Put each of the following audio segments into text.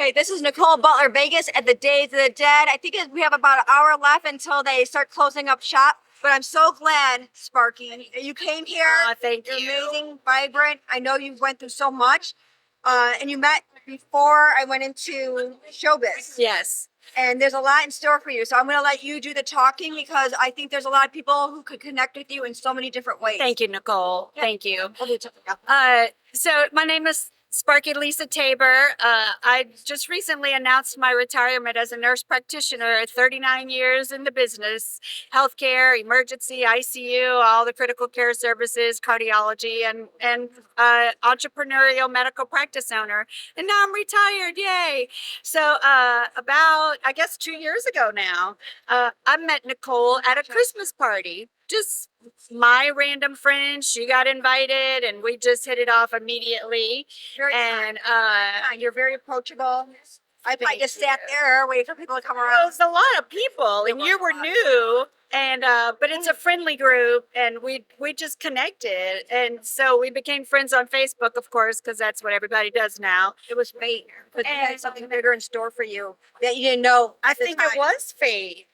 Okay, this is Nicole Butler, Vegas at the Days of the Dead. I think we have about an hour left until they start closing up shop. But I'm so glad, Sparky, you came here. Thank You're you. amazing, vibrant. I know you went through so much. And you met before I went into showbiz. Yes. And there's a lot in store for you. So I'm going to let you do the talking because I think there's a lot of people who could connect with you in so many different ways. Thank you, Nicole. Yeah. Thank you. I'll do the talking. So my name is Sparky Lisa Tabor. I just recently announced my retirement as a nurse practitioner, 39 years in the business, healthcare, emergency, ICU, all the critical care services, cardiology, and entrepreneurial medical practice owner. And now I'm retired, yay. So about, I guess 2 years ago now, I met Nicole at a Christmas party. Just my random friend, she got invited and we just hit it off immediately. And You're very approachable. I just sat there waiting for people to come it around. was a lot of people and you were new, and but it's a friendly group and we just connected, and so we became friends on Facebook, of course, because that's what everybody does now. It was fate, but you had something bigger in store for you that you didn't know. I think it was fate.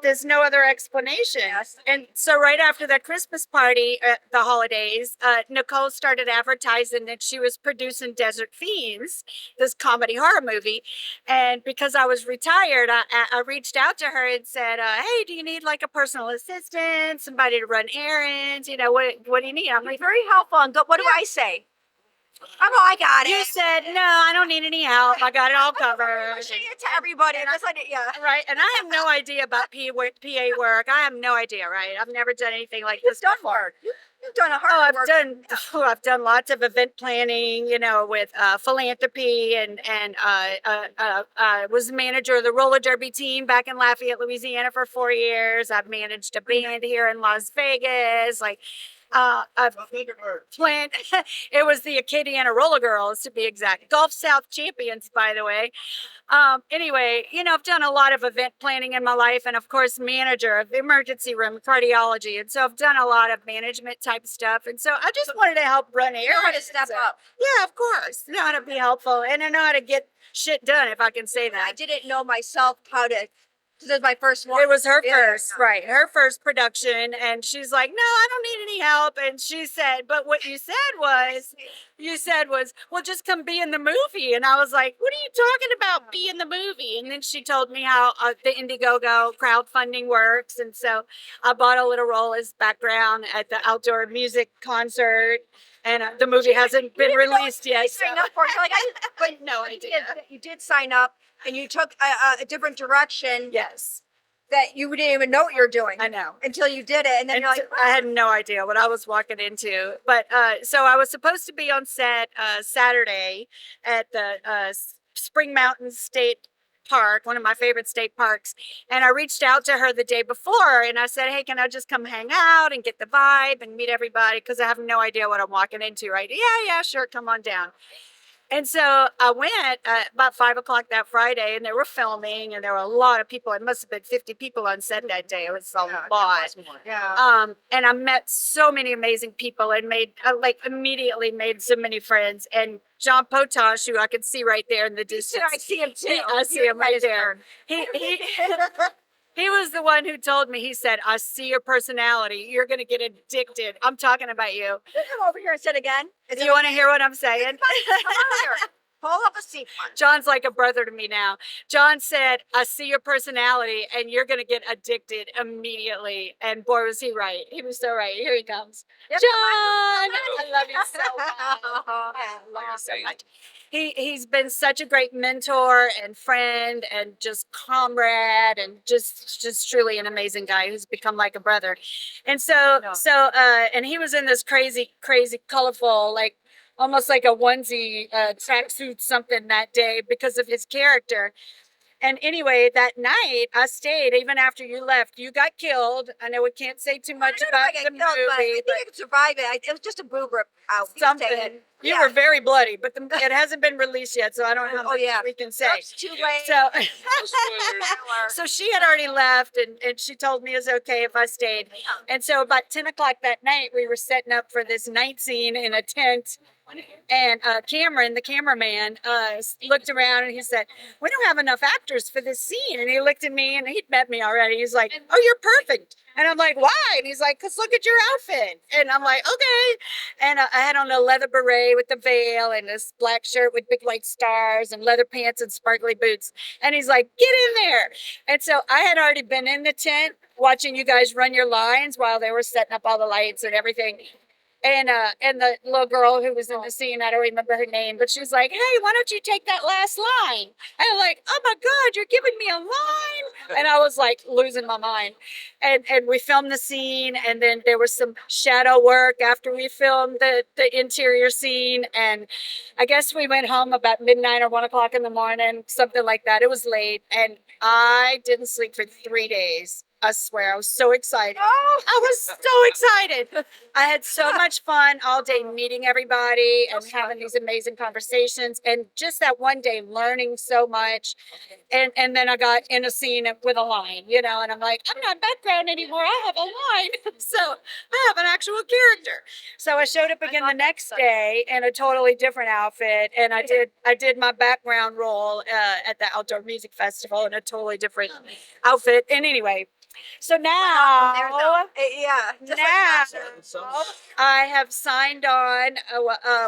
There's no other explanation. Yes. And so right after that Christmas party at the holidays, Nicole started advertising that she was producing Desert Fiends, this comedy horror movie. And because I was retired, I reached out to her and said, hey, do you need like a personal assistant, somebody to run errands? You know, what do you need? I'm like, Very helpful. And what do I say? I got it. you said, no, I don't need any help. I got it all covered. Pushing it to everybody. And I said, yeah. Right, and I have no idea about PA work. I have no idea, right? I've never done anything like You've this done before. work. You've done a hard work. I've done lots of event planning, you know, with philanthropy, and was the manager of the roller derby team back in Lafayette, Louisiana for 4 years. I've managed a band here in Las Vegas, like. I've planned. It was the Acadiana Roller Girls, to be exact. Gulf South champions, by the way. Anyway, you know, I've done a lot of event planning in my life, and of course, manager of the emergency room, cardiology, and so I've done a lot of management type stuff. And so I just wanted to help run errands. You know how to step up. Yeah, of course. I know how to be helpful, and I know how to get shit done, if I can say that. I didn't know myself how to. This is my first one. It was her first, right? Her first production, and she's like, "No, I don't need any help." And she said, "But what you said was, well, just come be in the movie." And I was like, "What are you talking about? Be in the movie?" And then she told me how the Indiegogo crowdfunding works, and so I bought a little role as background at the outdoor music concert. And the movie hasn't been released yet. So. Sign up for it. Like, but no idea. You did sign up, and you took a different direction. Yes. That you didn't even know what you're doing. I know. Until you did it, and then you're like, I had no idea what I was walking into. But so I was supposed to be on set Saturday at the Spring Mountain State Park, one of my favorite state parks. And I reached out to her the day before and I said, hey, can I just come hang out and get the vibe and meet everybody? Because I have no idea what I'm walking into, right? Yeah, sure, come on down. And so I went about 5 o'clock that Friday, and they were filming, and there were a lot of people. It must have been 50 people on set that day. It was a lot. Yeah. And I met so many amazing people and made, immediately made so many friends. And John Potash, who I can see right there in the distance. I see him too. I see him right there. He was the one who told me, he said, I see your personality. You're going to get addicted. I'm talking about you. Come over here and sit again. Do you want to hear what I'm saying? Come on here. Pull up a seat. John's like a brother to me now. John said, I see your personality and you're going to get addicted immediately. And boy, was he right. He was so right. Here he comes. Yep, John, I love you so much. I love you so much. He's been such a great mentor and friend and just comrade and just truly an amazing guy who's become like a brother. And and he was in this crazy, colorful, like almost like a onesie tracksuit something that day because of his character. And anyway, that night I stayed even after you left. You got killed. I know we can't say too much about the movie. I think I could survive it. It was just a boob rip out. Something. You were very bloody, but it hasn't been released yet, so I don't know how much we can say. It's too late. So, so she had already left, and she told me it was okay if I stayed. And so about 10 o'clock that night, we were setting up for this night scene in a tent And Cameron, the cameraman, looked around and he said, "We don't have enough actors for this scene." And he looked at me and he'd met me already. He's like, "Oh, you're perfect." And I'm like, "Why?" And he's like, "'Cause look at your outfit." And I'm like, "Okay." And I had on a leather beret with the veil and this black shirt with big white stars and leather pants and sparkly boots. And he's like, "Get in there." And so I had already been in the tent watching you guys run your lines while they were setting up all the lights and everything. And the little girl who was in the scene, I don't remember her name, but she was like, "Hey, why don't you take that last line?" And I'm like, "Oh my God, you're giving me a line." And I was like losing my mind. And we filmed the scene, and then there was some shadow work after we filmed the interior scene. And I guess we went home about midnight or 1 o'clock in the morning, something like that. It was late, and I didn't sleep for 3 days. I swear, I was so excited. Oh, I was so excited. I had so much fun all day meeting everybody and having these amazing conversations, and just that one day learning so much. And then I got in a scene with a line, and I'm like, "I'm not background anymore. I have a line." So I have an actual character. So I showed up again the next day in a totally different outfit, and I did my background role at the outdoor music festival in a totally different outfit. And anyway, so from there, though. now Yeah, just like now that. I have signed on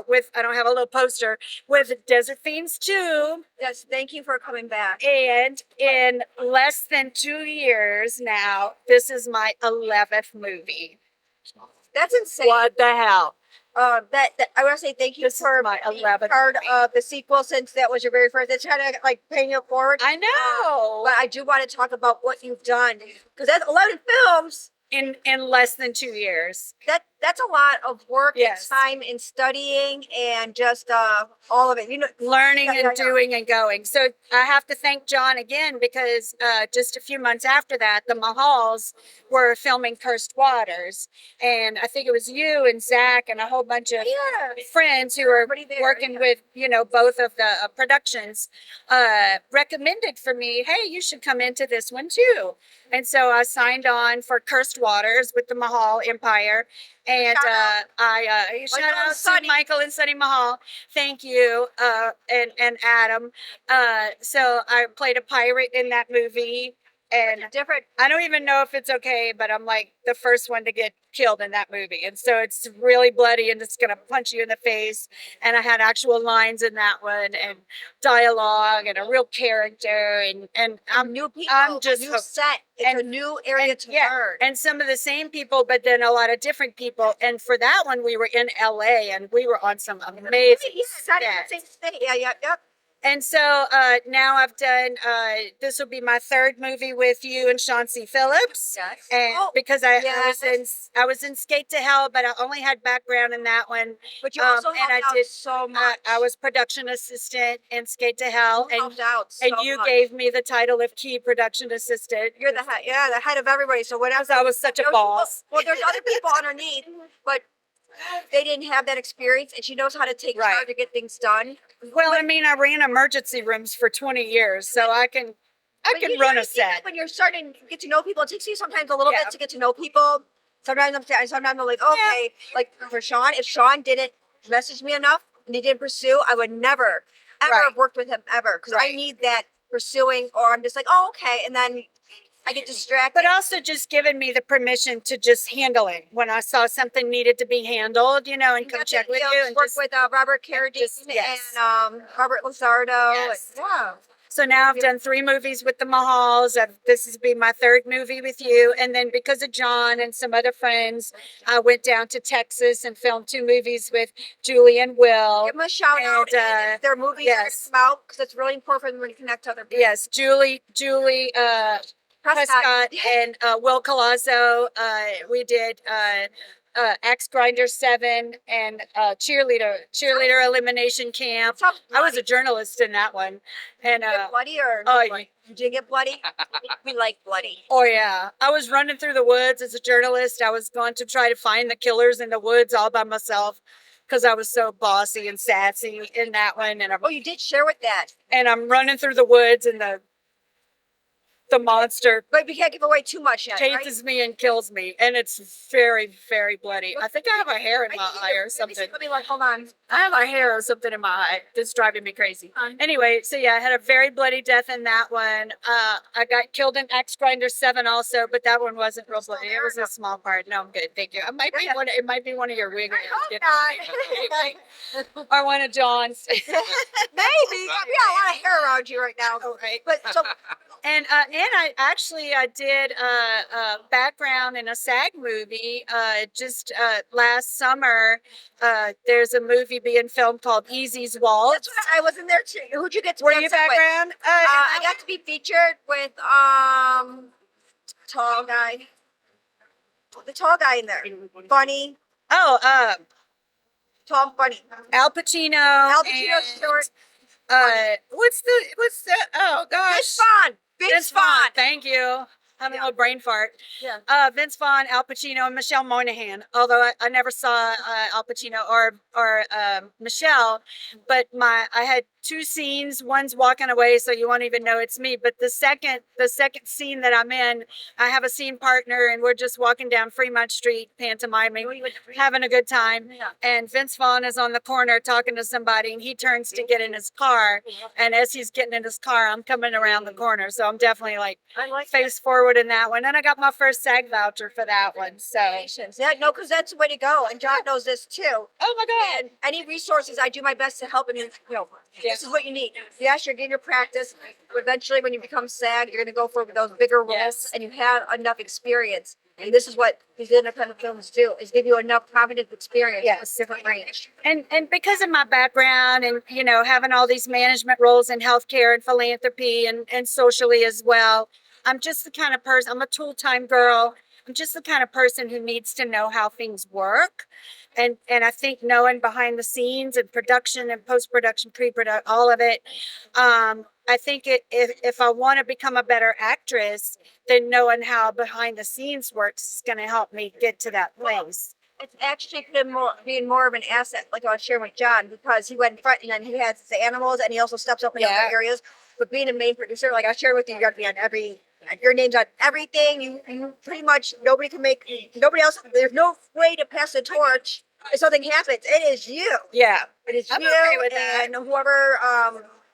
with, I don't have a little poster, with Desert Fiends 2. Yes, thank you for coming back. And in less than 2 years now, this is my 11th movie. That's insane. What the hell? That I want to say thank you This is for my being 11th part movie. of the sequel, since that was your very first. It's kind of like paying it forward. I know. But I do want to talk about what you've done, because that's 11 films. In less than 2 years. That's a lot of work Yes. and time in studying and just all of it. Learning Yeah, and yeah, yeah. doing and going. So I have to thank John again, because just a few months after that, the Mahals were filming Cursed Waters. And I think it was you and Zach and a whole bunch of Yeah. friends who were Everybody there, working yeah. with, both of the productions, recommended for me, "Hey, you should come into this one too." And so I signed on for Cursed Waters with the Mahal Empire. And Shout out. I shout Michael and out to Sonny. Michael and Sonny Mahal. Thank you. And Adam. So I played a pirate in that movie. And Different. I don't even know if it's okay, but I'm like the first one to get killed in that movie. And so it's really bloody and it's going to punch you in the face. And I had actual lines in that one and dialogue and a real character. And I'm New people. I'm just new hooked. set. It's And- a new area to yeah, learn. and some of the same people, but then a lot of different people. And for that one, we were in LA and we were on some amazing Yeah, it's not even the sets. same state. Yeah. And so now I've done, this will be my third movie with you and Chauncey Phillips. Yes. And Oh, because yes. I was in Skate to Hell, but I only had background in that one. But you also and helped I out did- so much. I was production assistant in Skate to Hell, You helped out so and you much. gave me the title of key production assistant. You're the head. Yeah, the head of everybody. So whatever. Because I was such a Those boss. people- well, there's other people underneath, but they didn't have that experience, and she knows how to take Right. charge to get things done. Well, I mean, I ran emergency rooms for 20 years, so I can But you run know, a set. when you're starting to get to know people, it takes you sometimes a little Yeah. bit to get to know people. Sometimes I'm like, okay, like for Sean, if Sean didn't message me enough and he didn't pursue, I would never, ever Right. have worked with him ever, because I Right. need that pursuing, or I'm just like, oh, okay, and then I get distracted. But also just giving me the permission to just handle it when I saw something needed to be handled, and come got check to, with know, you. And work just, with Robert Carradine yes. and Robert Luzardo. Yes. Yeah. so now I've done 3 movies with the Mahals. This has been my 3rd movie with you. And then because of John and some other friends, I went down to Texas and filmed 2 movies with Julie and Will. Give them a shout out. And, If their movies yes. come out, because it's really important for them to connect to other people. Yes, Julie, Prescott and Will Colazzo. We did Axe Grinder 7 and cheerleader elimination camp. Sounds I was a bloody. journalist in that one. And Did you get bloody or oh, not bloody? You did get bloody? We like bloody. oh yeah, I was running through the woods as a journalist. I was going to try to find the killers in the woods all by myself because I was so bossy and sassy in that one. Oh, you did share with that. And I'm running through the woods and the monster But we can't give away too much yet, right? chases me and kills me, and it's very, very bloody. I think I have a hair in my eye or something. Let me look. Hold on. I have a hair or something in my eye that's driving me crazy. Anyway, so yeah, I had a very bloody death in that one. I got killed in Axe Grinder 7 also, but that one wasn't real bloody. It was a small part. No, I'm good. Thank you. It might be one. It might be one of your wig. Or one of John's. Maybe. We got a lot of hair around you right now. Okay. But so And I did a background in a SAG movie just last summer. There's a movie being filmed called Easy's Waltz. that's what I was in there too. Who'd you get to Were dance you it with? background? I got to be featured with tall guy. The tall guy in there. Funny. Oh, Tall, funny. Al Pacino. Al Pacino short. What's the? Oh gosh. Vince Vaughn. Vince Vaughn. Thank you. Having a little brain fart. Yeah. Vince Vaughn, Al Pacino, and Michelle Monaghan. Although I never saw Al Pacino or Michelle, but I had two scenes. One's walking away, so you won't even know it's me. But the second scene that I'm in, I have a scene partner, and we're just walking down Fremont Street, pantomiming, having a good time. Yeah. And Vince Vaughn is on the corner talking to somebody, and he turns to get in his car. And as he's getting in his car, I'm coming around the corner, so I'm definitely like I like face forward in that one. And I got my first SAG voucher for that one. So, Yeah, no, because that's the way to go. And John knows this too. oh my God. And any resources, I do my best to help. And this is what you need. Yes, you're getting your practice. But eventually, when you become SAG, you're going to go for those bigger roles, Yes. and you have enough experience. And this is what these independent films do: is give you enough confidence experience. Yes. With different range. And because of my background and, having all these management roles in healthcare and philanthropy and socially as well, I'm just the kind of person, I'm a tool-time girl. I'm just the kind of person who needs to know how things work. And I think knowing behind the scenes and production and post-production, pre-production, all of it, I think if I want to become a better actress, then knowing how behind the scenes works is going to help me get to that place. It's actually being more of an asset, like I was sharing with John, because he went in front and then he has the animals, and he also steps up in Yeah. other areas. But being a main producer, like I shared with you, you got to be on your name's on everything. You pretty much, nobody else, there's no way to pass the torch if something happens. It is you. Yeah. It is I'm you okay with that. and whoever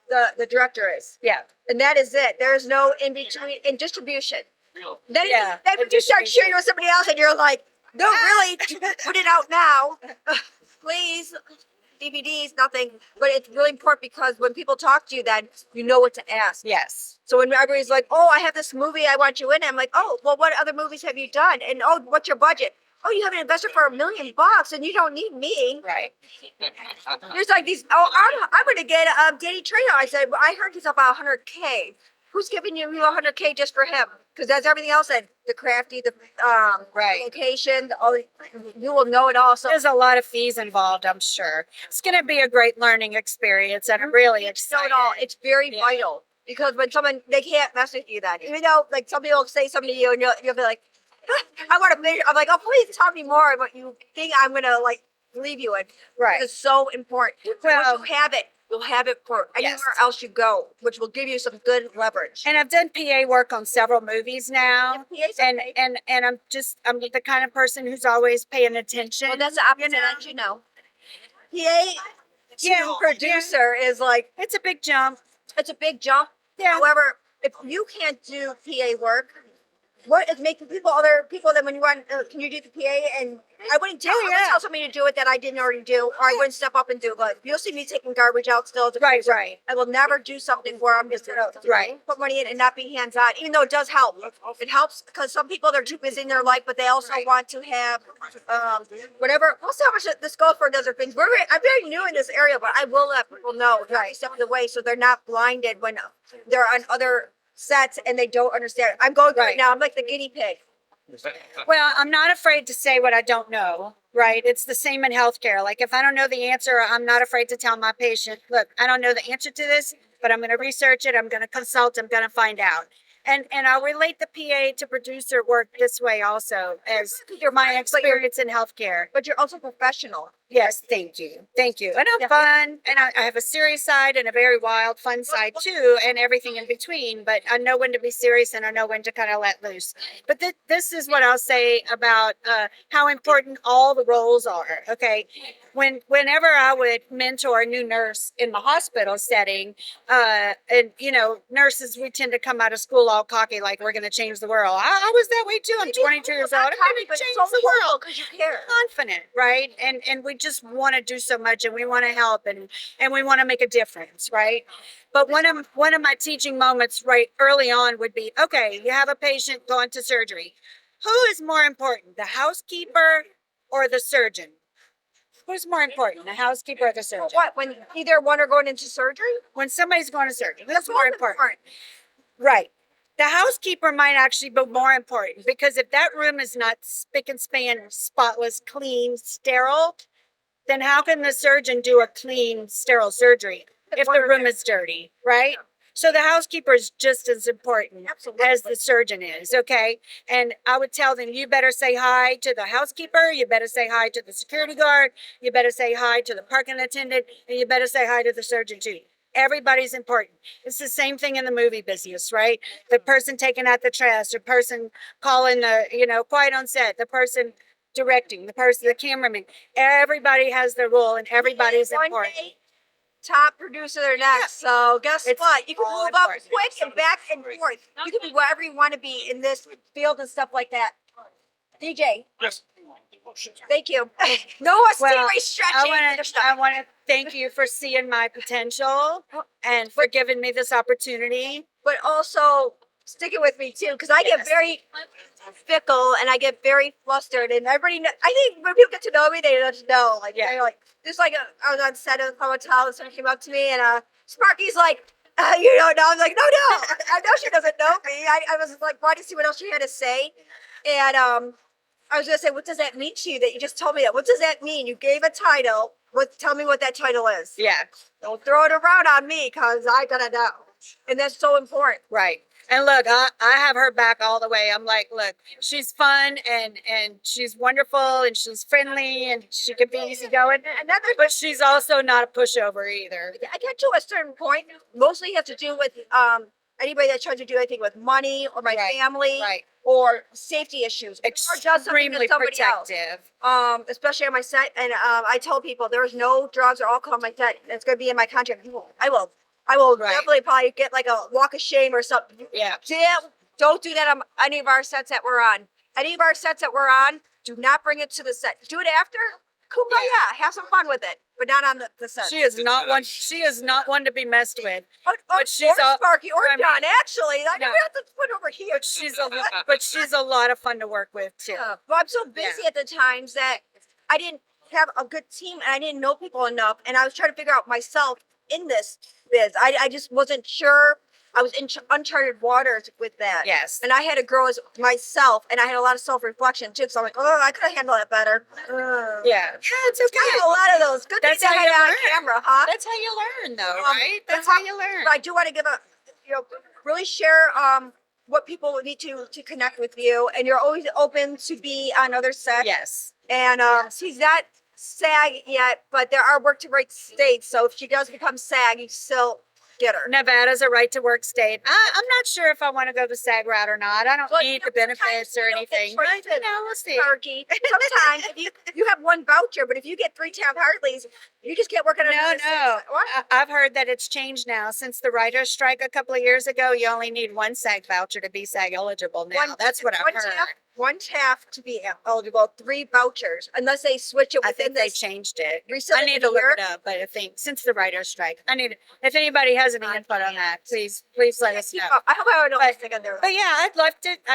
the director is. Yeah. And that is it. There's no in between in distribution. Then, Yeah, then when you start sharing with somebody else and you're like, no, really, put it out now. Please. DVDs, nothing. But it's really important because when people talk to you, then you know what to ask. Yes. So when everybody's like, oh, I have this movie I want you in, I'm like, oh, well, what other movies have you done? And oh, what's your budget? Oh, you have an investor for $1 million and you don't need me. Right. There's like these, I'm going to get Danny Trejo. I said, well, I heard he's about 100K. Who's giving you 100K just for him? Because that's everything else, and the crafty, the Right. location, you will know it all. So There's a lot of fees involved, I'm sure. It's going to be a great learning experience, and I'm really know excited. it all. It's very Yeah. vital because when they can't mess with you then. Even though like somebody will say something to you and you'll be like, I want to finish. I'm like, oh, please tell me more about you think I'm going to like leave you in. Right. It's so important. Well, Once you have it, you'll have it for anywhere Yes. else you go, which will give you some good leverage. And I've done PA work on several movies now. PA's And okay. I'm the kind of person who's always paying attention. Well, that's the opposite end, you know. PA to producer is like, It's a big jump. it's a big jump. Yeah. However, if you can't do PA work, what is making other people that when you want, can you do the PA? And I wouldn't tell, I wouldn't tell somebody to do it that I didn't already do, or I wouldn't step up and do it. But you'll see me taking garbage out still. as a Right, producer. right. I will never do something where I'm just gonna Right. put money in and not be hands on, even though it does help. It helps because some people they're too busy in their life, but they also want to have whatever. We'll see how much this goes for other things. I'm very new in this area, but I will let people know every step of the way so they're not blinded when they're on other sets and they don't understand. I'm going through it Right. now. I'm like the guinea pig. Well, I'm not afraid to say what I don't know, right? It's the same in healthcare. Like if I don't know the answer, I'm not afraid to tell my patient, look, I don't know the answer to this, but I'm going to research it. I'm going to consult. I'm going to find out. And I'll relate the PA to producer work this way also as my experience in healthcare. But you're also professional. Yes, thank you. Thank you. And I'm fun, and I have a serious side and a very wild, fun side too, and everything in between. But I know when to be serious and I know when to kind of let loose. But this is what I'll say about how important all the roles are. Okay. Whenever I would mentor a new nurse in the hospital setting, and nurses, we tend to come out of school all cocky, like we're going to change the world. I was that way too. I'm 22 years old. I'm going to change the world because you care. confident, right? And we just want to do so much, and we want to help, and we want to make a difference, right? But one of my teaching moments right early on would be, okay, you have a patient going to surgery. Who is more important, the housekeeper or the surgeon? Who's more important, the housekeeper or the surgeon? What, when either one are going into surgery? When somebody's going to surgery, who's That's more both important? Right. The housekeeper might actually be more important, because if that room is not spick and span, spotless, clean, sterile, then how can the surgeon do a clean, sterile surgery if the room is dirty, right? So the housekeeper is just as important as the surgeon is, okay? And I would tell them, you better say hi to the housekeeper, you better say hi to the security guard, you better say hi to the parking attendant, and you better say hi to the surgeon too. Everybody's important. It's the same thing in the movie business, right? The person taking out the trash, the person calling the, quiet on set, the person directing, the cameraman. Everybody has their role, and everybody's important. Top producer there next. So guess It's what? You can all move up important. quick and back and forth. You can be wherever you want to be in this field and stuff like that. DJ. Yes. Thank you. No Well, stretching. I want to thank you for seeing my potential and for giving me this opportunity. But also sticking with me too, because I get very fickle and I get very flustered. And everybody, I think when people get to know me, they just know. Like, Yeah. they're like, just like I was on set of the hotel, and someone came up to me, and Sparky's like, you don't know. I'm like, no, I know she doesn't know me. I was like, wanting to see what else she had to say, and I was gonna say, what does that mean to you that you just told me that? What does that mean? You gave a title. Tell me what that title is. Yeah, Don't throw it around on me, because I gotta know, and that's so important. right. And look, I have her back all the way. I'm like, look, she's fun and she's wonderful and she's friendly and she can be easygoing. But she's also not a pushover either. I get to a certain point, mostly have to do with anybody that tries to do anything with money or my Right, family right. or safety issues. Or does something to Extremely somebody else. protective. Especially on my set. And I tell people there's no drugs or alcohol on my set. It's gonna be in my contract. I will Right. definitely probably get like a walk of shame or something. Yeah. Don't do that on any of our sets that we're on. Any of our sets that we're on, do not bring it to the set. Do it after. Kumbaya, have some fun with it, but not on the set. She is not one. She is not one to be messed with. But she's or a- Sparky or I mean- John. Actually, I No. never have to put over here. But she's a lot of fun to work with too. Well, I'm so busy at the times that I didn't have a good team and I didn't know people enough, and I was trying to figure out myself in this biz. I just wasn't sure. I was in uncharted waters with that. Yes. And I had to grow as myself, and I had a lot of self-reflection too. So I'm like, oh, I could have handled it better. Yeah. It's okay. I had a lot of those. Good That's things I how had you on learn. camera, huh? That's how you learn, though, right? That's but how you learn. But I do want to give really share what people need to connect with you, and you're always open to be on other sets. Yes. And she's not SAG yet, but there are work to right states. So if she does become SAG, you still get her. Nevada's a right to work state. I'm not sure if I want to go the SAG route or not. I don't Well, need the sometimes benefits or you don't get anything. But, choices. we'll see. Sparky. Sometimes if you have one voucher, but if you get 3 town Hartleys, you just can't work on No, another no. six. What? I've heard that it's changed now. Since the writer's strike a couple of years ago, you only need one SAG voucher to be SAG eligible now. That's what I've heard. One TAF to be eligible, 3 vouchers, unless they switch it I within think they this. changed it. recently I need to in the look year. it up, but I think since the writer's strike, if anybody has any input on that, please let us know. I hope I don't But- stick on there. But yeah, I'd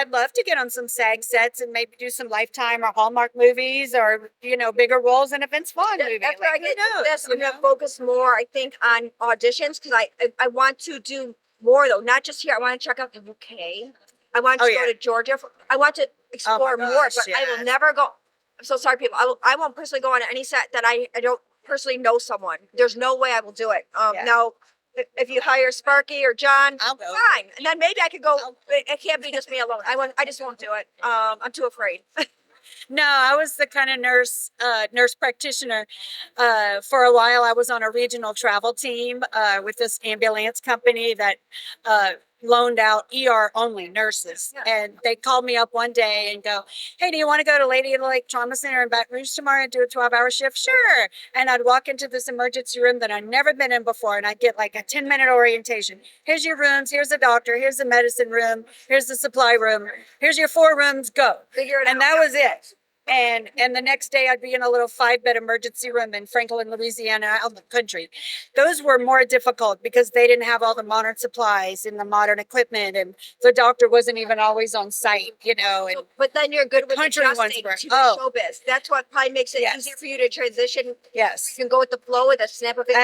love to get on some SAG sets and maybe do some Lifetime or Hallmark movies or, bigger roles in a Vince Vaughn movie. After Like, I who get knows, this, you I'm gonna know? focus more, I think, on auditions because I want to do more though, not just here. I want to check out the UK. I want Oh, to go yeah. to Georgia. I want to explore more, gosh, but I will yes. never go. I'm so sorry, people. I won't personally go on any set that I don't personally know someone. There's no way I will do it. Yeah. Now, if you hire Sparky or John, I'll go. fine, and then maybe I could go. It can't be just me alone. I just won't do it. I'm too afraid. No, I was the kind of nurse practitioner. For a while, I was on a regional travel team with this ambulance company that loaned out ER only nurses. Yeah. And they called me up one day and go, "Hey, do you want to go to Lady of the Lake Trauma Center in Baton Rouge tomorrow and do a 12-hour shift?" Sure. And I'd walk into this emergency room that I'd never been in before, and I'd get like a 10-minute orientation. Here's your rooms. Here's the doctor. Here's the medicine room. Here's the supply room. Here's your 4 rooms. Go. Figure it out. And that was it. And the next day I'd be in a little 5-bed emergency room in Franklin, Louisiana, out in the country. Those were more difficult because they didn't have all the modern supplies and the modern equipment, and the doctor wasn't even always on site, you know. And But then you're good with country ones adjusting were- to the oh. showbiz. That's what probably makes it Yes. easier for you to transition. yes, You can go with the flow with a snap of it. I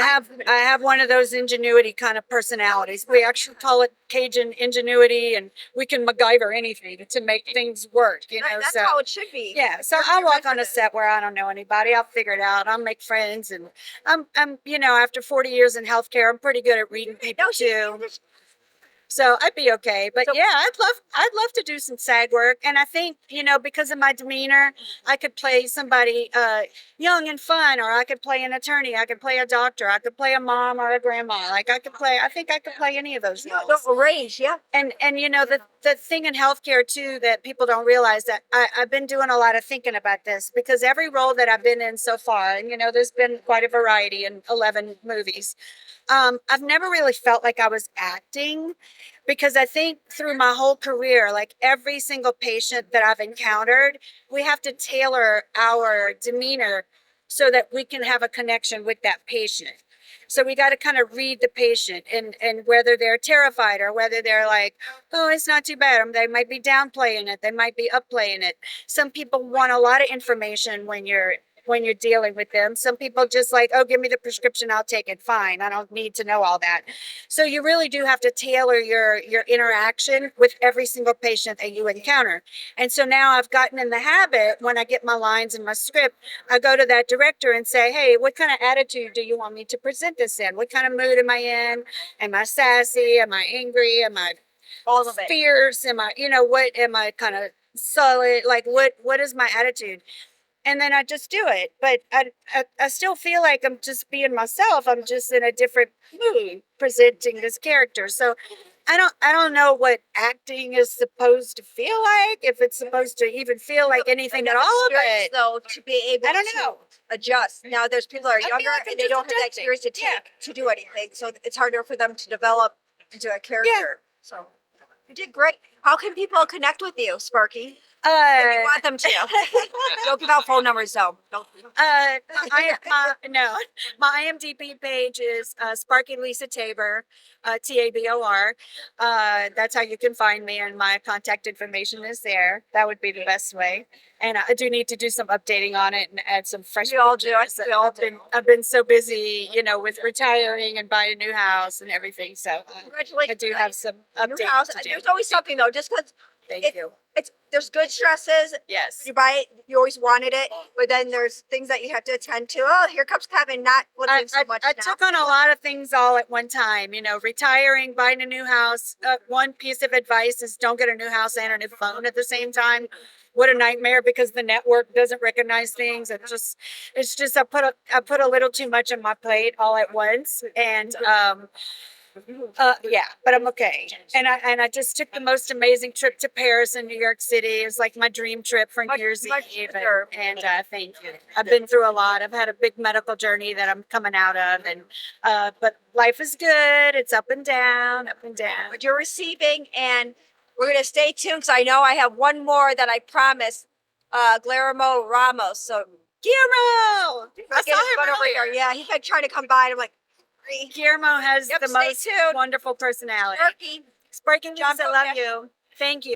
have one of those ingenuity kind of personalities. We actually call it Cajun ingenuity, and we can MacGyver anything to make things work, you know. Right, that's so how it should be. yeah, so You're I'll walk meant for on a this. set where I don't know anybody. I'll figure it out. I'll make friends, and I'm you know, after 40 years in healthcare, I'm pretty good at reading people No, too. So I'd be okay. But So- yeah, I'd love to do some SAG work. And I think, you know, because of my demeanor, I could play somebody young and fun, or I could play an attorney, I could play a doctor, I could play a mom or a grandma. Like I think I could play any of those No, roles. no, range, yeah. And you know, the thing in healthcare too that people don't realize, that I've been doing a lot of thinking about this, because every role that I've been in so far, and you know, there's been quite a variety in 11 movies. I've never really felt like I was acting, because I think through my whole career, like every single patient that I've encountered, we have to tailor our demeanor so that we can have a connection with that patient. So we got to kind of read the patient, and whether they're terrified or whether they're like, "Oh, it's not too bad." They might be downplaying it. They might be upplaying it. Some people want a lot of information when you're dealing with them. Some people just like, "Oh, give me the prescription, I'll take it. Fine. I don't need to know all that." So you really do have to tailor your interaction with every single patient that you encounter. And so now I've gotten in the habit, when I get my lines in my script, I go to that director and say, "Hey, what kind of attitude do you want me to present this in? What kind of mood am I in? Am I sassy? Am I angry? Am I All of it. fierce? Am I, you know, what am I kind of solid? Like what is my attitude?" And then I just do it. But I still feel like I'm just being myself. I'm just in a different mood presenting this character. So I don't know what acting is supposed to feel like, if it's supposed to even feel like anything at Enough all of experience, it. though, to be able I don't to know. adjust. Now, there's people that are feel younger like I'm and they just don't have that adjusting. experience to take Yeah. to do anything, so it's harder for them to develop into a character. So you did great. How can people connect with you, Sparky? If you want them to. Don't give out phone numbers, though. Don't. My IMDb page is Sparky Lisa Tabor, Tabor. That's how you can find me, and my contact information is there. That would be the best way. And I do need to do some updating on it and add some fresh. We all do. pictures. We all do. I've been so busy, you know, with retiring and buying a new house and everything. So Congratulations. I do have some New updates house. to do. There's always something, though, just because Thank you. there's good stresses. Yes. You buy it, you always wanted it, but then there's things that you have to attend to. Oh, here comes Kevin, not looking so much I now. took on a lot of things all at one time, you know, retiring, buying a new house. One piece of advice is don't get a new house and a new phone at the same time. What a nightmare, because the network doesn't recognize things. It's just I put a little too much on my plate all at once. And yeah, but I'm okay. And I just took the most amazing trip to Paris and New York City. It was like my dream trip for New Year's Eve. And thank you. I've been through a lot. I've had a big medical journey that I'm coming out of, and but life is good. It's up and down, up and down. But you're receiving, and we're gonna stay tuned because I know I have one more that I promised. Guillermo Ramos. So Guillermo! I get his saw him butt over earlier. here. Yeah, he kept trying to come by, and I'm like, Guillermo has Yep, the stay most tuned. wonderful personality. Sparky. Sparky, John I love Bocash. you. Thank you.